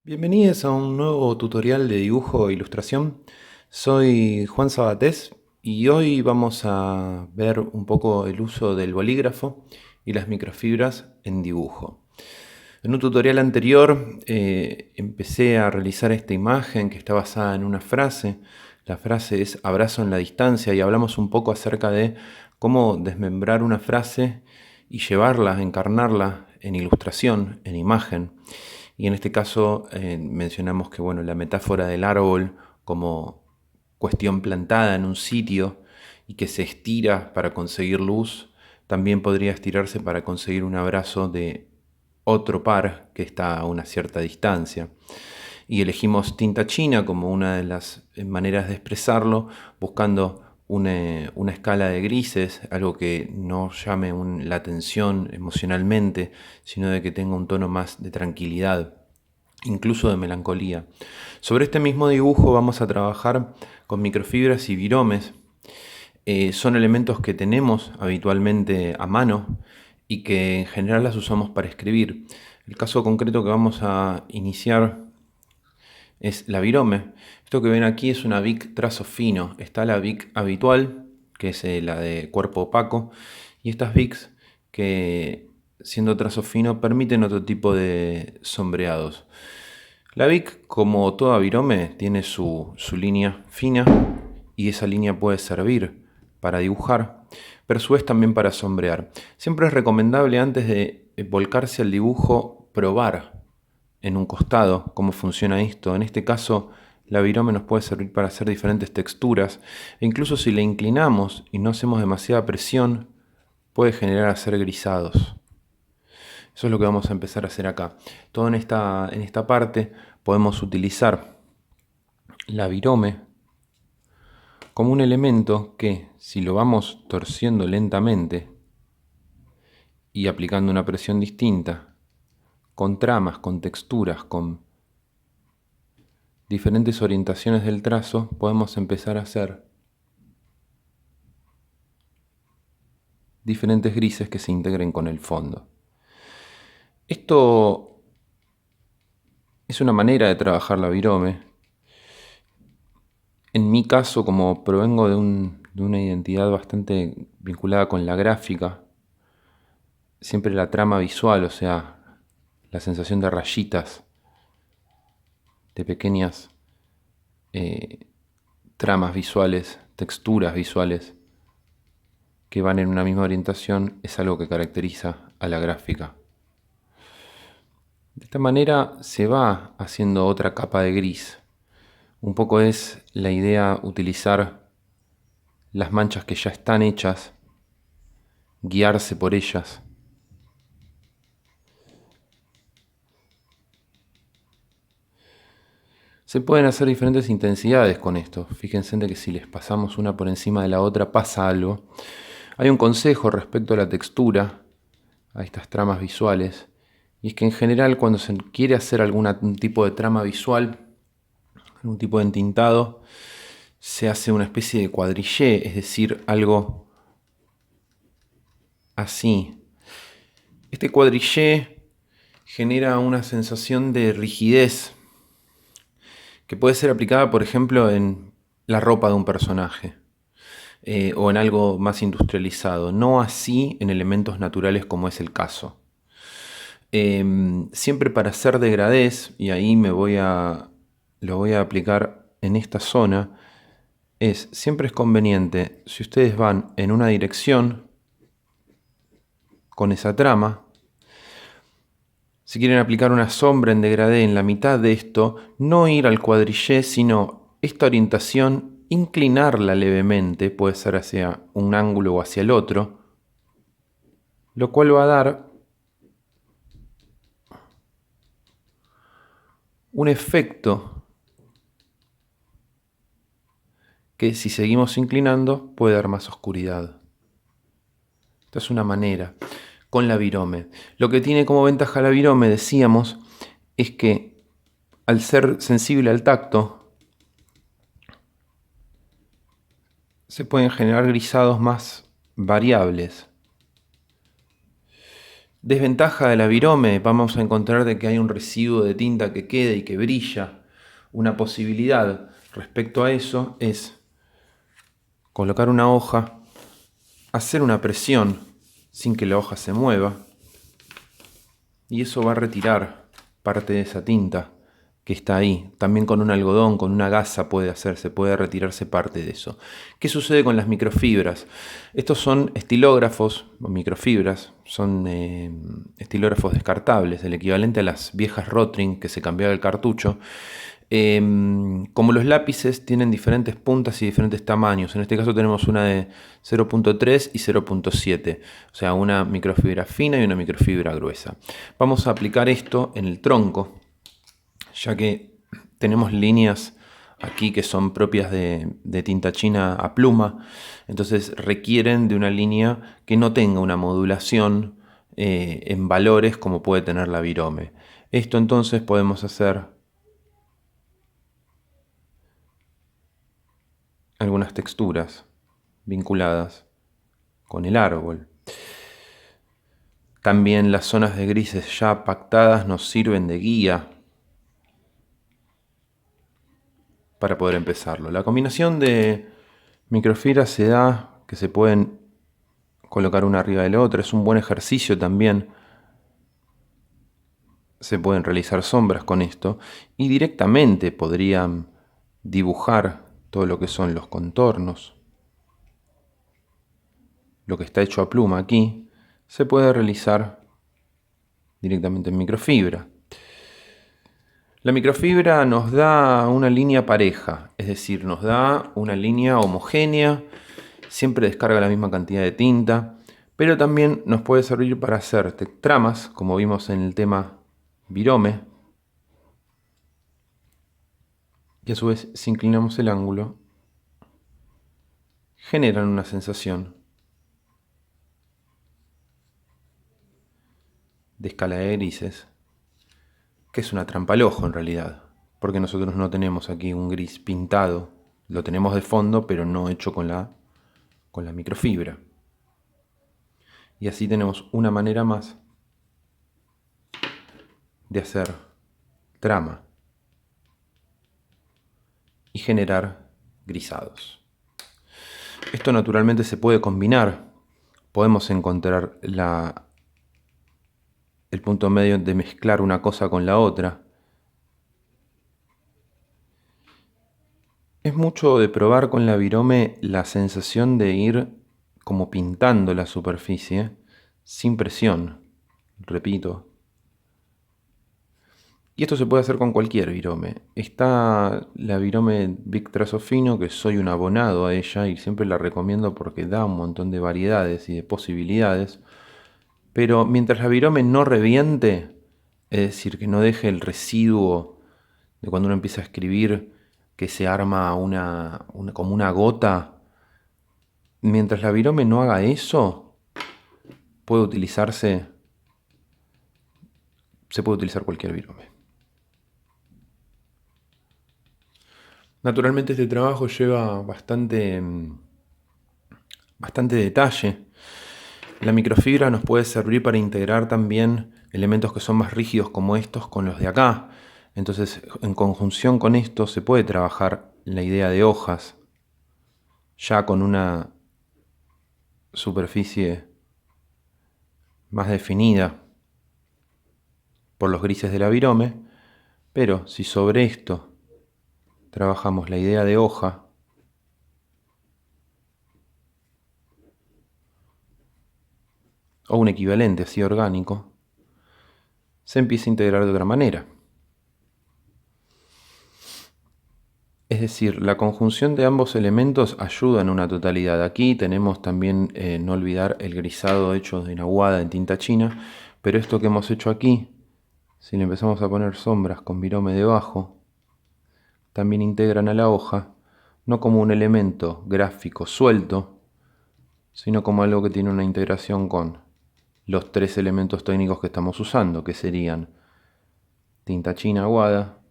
Bienvenidos a un nuevo tutorial de dibujo e ilustración. Soy Juan Sabatés y hoy vamos a ver un poco el uso del bolígrafo y las microfibras en dibujo. En un tutorial anterior empecé a realizar esta imagen que está basada en una frase. La frase es abrazo en la distancia y hablamos un poco acerca de cómo desmembrar una frase y llevarla, encarnarla en ilustración, en imagen. Y en este caso mencionamos que la metáfora del árbol como cuestión plantada en un sitio y que se estira para conseguir luz, también podría estirarse para conseguir un abrazo de otro par que está a una cierta distancia. Y elegimos tinta china como una de las maneras de expresarlo, buscando una escala de grises, algo que no llame la atención emocionalmente, sino de que tenga un tono más de tranquilidad, incluso de melancolía. Sobre este mismo dibujo vamos a trabajar con microfibras y viromes. Son elementos que tenemos habitualmente a mano y que en general las usamos para escribir. El caso concreto que vamos a iniciar es la virome. Esto que ven aquí es una Bic trazo fino. Está la Bic habitual, que es la de cuerpo opaco, y estas Bics que, siendo trazo fino, permiten otro tipo de sombreados. La Bic, como toda virome, tiene su línea fina y esa línea puede servir para dibujar, pero a su vez también para sombrear. Siempre es recomendable, antes de volcarse al dibujo, probar en un costado cómo funciona esto. En este caso, la virome nos puede servir para hacer diferentes texturas e incluso si la inclinamos y no hacemos demasiada presión, puede generar hacer grisados. Eso es lo que vamos a empezar a hacer acá. Todo en esta parte podemos utilizar la virome como un elemento que, si lo vamos torciendo lentamente y aplicando una presión distinta, con tramas, con texturas, con diferentes orientaciones del trazo, podemos empezar a hacer diferentes grises que se integren con el fondo. Esto es una manera de trabajar la virome. En mi caso, como provengo de una identidad bastante vinculada con la gráfica, siempre la trama visual, o sea, la sensación de rayitas, de pequeñas tramas visuales, texturas visuales que van en una misma orientación, es algo que caracteriza a la gráfica. De esta manera se va haciendo otra capa de gris. Un poco es la idea utilizar las manchas que ya están hechas, guiarse por ellas. Se pueden hacer diferentes intensidades con esto. Fíjense de que si les pasamos una por encima de la otra pasa algo. Hay un consejo respecto a la textura, a estas tramas visuales, y es que en general cuando se quiere hacer algún tipo de trama visual, algún tipo de entintado, se hace una especie de cuadrillé, es decir, algo así. Este cuadrillé genera una sensación de rigidez que puede ser aplicada, por ejemplo, en la ropa de un personaje o en algo más industrializado, no así en elementos naturales como es el caso. Siempre para hacer degradés, y ahí lo voy a aplicar en esta zona, siempre es conveniente, si ustedes van en una dirección con esa trama, si quieren aplicar una sombra en degradé en la mitad de esto, no ir al cuadrillé, sino esta orientación, inclinarla levemente, puede ser hacia un ángulo o hacia el otro, lo cual va a dar un efecto que, si seguimos inclinando, puede dar más oscuridad. Esta es una manera con la virome. Lo que tiene como ventaja la virome, decíamos, es que al ser sensible al tacto, se pueden generar grisados más variables. Desventaja de la virome, vamos a encontrar de que hay un residuo de tinta que queda y que brilla. Una posibilidad respecto a eso es colocar una hoja, hacer una presión sin que la hoja se mueva, y eso va a retirar parte de esa tinta que está ahí. También con un algodón, con una gasa puede hacerse, puede retirarse parte de eso. ¿Qué sucede con las microfibras? Estos son estilógrafos o microfibras, son estilógrafos descartables, el equivalente a las viejas Rotring que se cambiaba el cartucho. Como los lápices tienen diferentes puntas y diferentes tamaños, en este caso tenemos una de 0.3 y 0.7, o sea, una microfibra fina y una microfibra gruesa. Vamos a aplicar esto en el tronco, ya que tenemos líneas aquí que son propias de tinta china a pluma, entonces requieren de una línea que no tenga una modulación en valores como puede tener la virome. Esto entonces podemos hacer algunas texturas vinculadas con el árbol. También las zonas de grises ya pactadas nos sirven de guía para poder empezarlo. La combinación de microfibras se da que se pueden colocar una arriba de la otra. Es un buen ejercicio también. Se pueden realizar sombras con esto y directamente podrían dibujar todo lo que son los contornos. Lo que está hecho a pluma aquí se puede realizar directamente en microfibra. La microfibra nos da una línea pareja, es decir, nos da una línea homogénea, siempre descarga la misma cantidad de tinta, pero también nos puede servir para hacer tramas, como vimos en el tema virome, y a su vez, si inclinamos el ángulo, generan una sensación de escala de grises, que es una trampa al ojo en realidad, porque nosotros no tenemos aquí un gris pintado, lo tenemos de fondo, pero no hecho con la microfibra. Y así tenemos una manera más de hacer trama y generar grisados. Esto naturalmente se puede combinar. Podemos encontrar el punto medio de mezclar una cosa con la otra. Es mucho de probar con la virome la sensación de ir como pintando la superficie sin presión. Repito. Y esto se puede hacer con cualquier virome. Está la virome Big Trazo Fino, que soy un abonado a ella y siempre la recomiendo porque da un montón de variedades y de posibilidades. Pero mientras la virome no reviente, es decir, que no deje el residuo de cuando uno empieza a escribir, que se arma como una gota, mientras la virome no haga eso, se puede utilizar cualquier virome. Naturalmente este trabajo lleva bastante detalle. La microfibra nos puede servir para integrar también elementos que son más rígidos como estos con los de acá. Entonces, en conjunción con esto se puede trabajar la idea de hojas, ya con una superficie más definida por los grises de la virome, pero si sobre esto trabajamos la idea de hoja, o un equivalente así orgánico, se empieza a integrar de otra manera. Es decir, la conjunción de ambos elementos ayuda en una totalidad. Aquí tenemos también, no olvidar, el grisado hecho de Nahuada en tinta china, pero esto que hemos hecho aquí, si le empezamos a poner sombras con virome debajo, también integran a la hoja, no como un elemento gráfico suelto, sino como algo que tiene una integración con los tres elementos técnicos que estamos usando, que serían tinta china aguada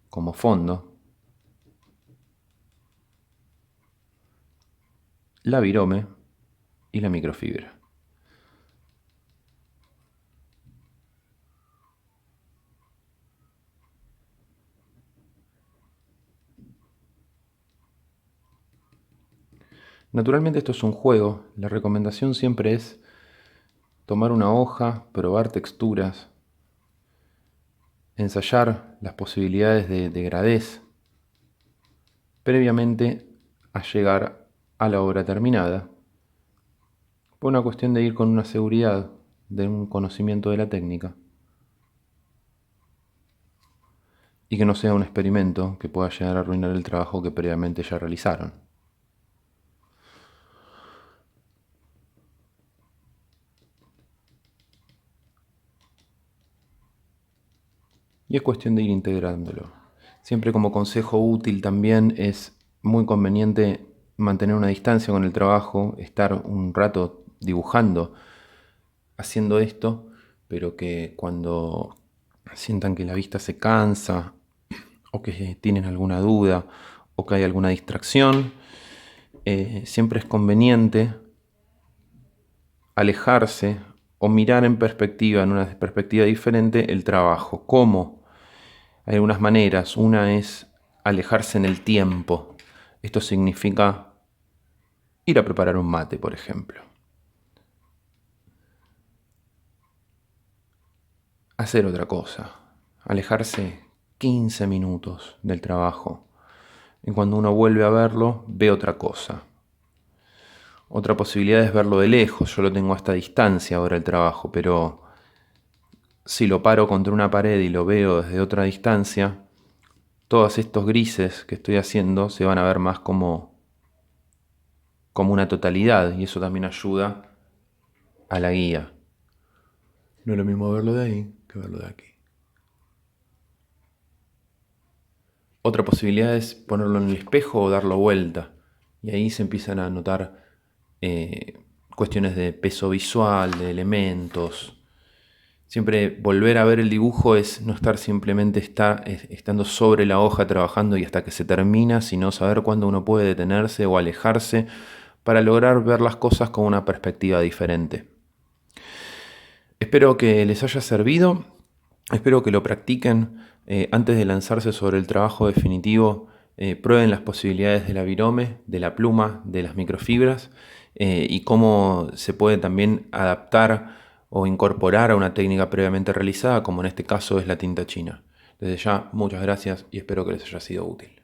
como fondo, la virome y la microfibra. Naturalmente esto es un juego. La recomendación siempre es tomar una hoja, probar texturas, ensayar las posibilidades de degradez previamente a llegar a la obra terminada, por una cuestión de ir con una seguridad, de un conocimiento de la técnica, y que no sea un experimento que pueda llegar a arruinar el trabajo que previamente ya realizaron. Y es cuestión de ir integrándolo. Siempre como consejo útil también es muy conveniente mantener una distancia con el trabajo, estar un rato dibujando, haciendo esto, pero que cuando sientan que la vista se cansa o que tienen alguna duda o que hay alguna distracción, siempre es conveniente alejarse o mirar en perspectiva, en una perspectiva diferente, el trabajo. ¿Cómo? Hay algunas maneras. Una es alejarse en el tiempo. Esto significa ir a preparar un mate, por ejemplo. Hacer otra cosa. Alejarse 15 minutos del trabajo. Y cuando uno vuelve a verlo, ve otra cosa. Otra posibilidad es verlo de lejos. Yo lo tengo a esta distancia ahora el trabajo, pero si lo paro contra una pared y lo veo desde otra distancia, todos estos grises que estoy haciendo se van a ver más como una totalidad, y eso también ayuda a la guía. No es lo mismo verlo de ahí que verlo de aquí. Otra posibilidad es ponerlo en el espejo o darlo vuelta, y ahí se empiezan a notar cuestiones de peso visual, de elementos. Siempre volver a ver el dibujo es no estar simplemente estando sobre la hoja trabajando y hasta que se termina, sino saber cuándo uno puede detenerse o alejarse para lograr ver las cosas con una perspectiva diferente. Espero que les haya servido, espero que lo practiquen antes de lanzarse sobre el trabajo definitivo. Prueben las posibilidades de la virome, de la pluma, de las microfibras y cómo se puede también adaptar o incorporar a una técnica previamente realizada, como en este caso es la tinta china. Desde ya, muchas gracias y espero que les haya sido útil.